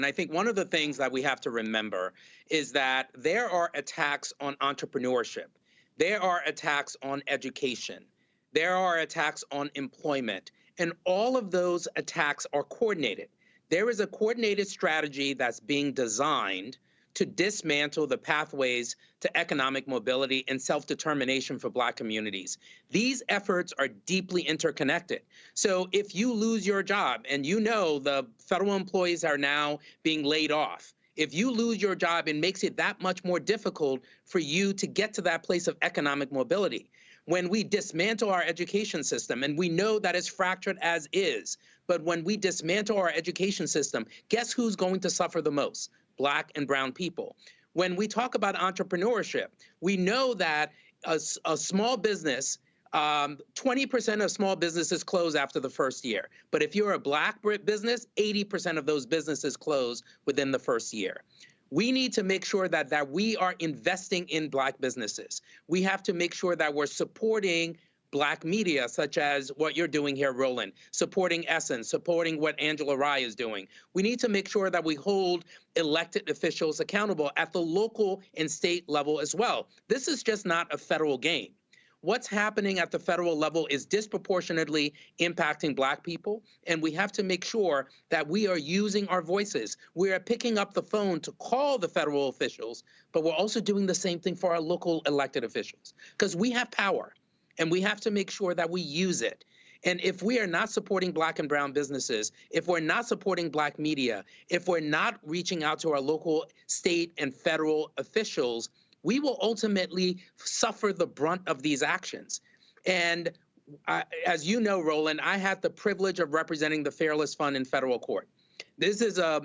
And I think one of the things that we have to remember is that there are attacks on entrepreneurship. There are attacks on education. There are attacks on employment. And all of those attacks are coordinated. There is a coordinated strategy that's being designed to dismantle the pathways to economic mobility and self-determination for Black communities. These efforts are deeply interconnected. So if you lose your job, and you know the federal employees are now being laid off, if you lose your job, it makes it that much more difficult for you to get to that place of economic mobility. When we dismantle our education system, and we know that it's fractured as is, but when we dismantle our education system, guess who's going to suffer the most? Black and brown people. When we talk about entrepreneurship, we know that a small business, 20% of small businesses close after the first year. But if you're a Black business, 80% of those businesses close within the first year. We need to make sure that we are investing in Black businesses. We have to make sure that we're supporting Black media, such as what you're doing here, Roland, supporting Essence, supporting what Angela Rye is doing. We need to make sure that we hold elected officials accountable at the local and state level as well. This is just not a federal game. What's happening at the federal level is disproportionately impacting Black people, and we have to make sure that we are using our voices. We are picking up the phone to call the federal officials, but we're also doing the same thing for our local elected officials, because we have power, and we have to make sure that we use it. And if we are not supporting Black and brown businesses, if we're not supporting Black media, if we're not reaching out to our local, state, and federal officials, we will ultimately suffer the brunt of these actions. And as you know, Roland, I had the privilege of representing the Fairless Fund in federal court. This is a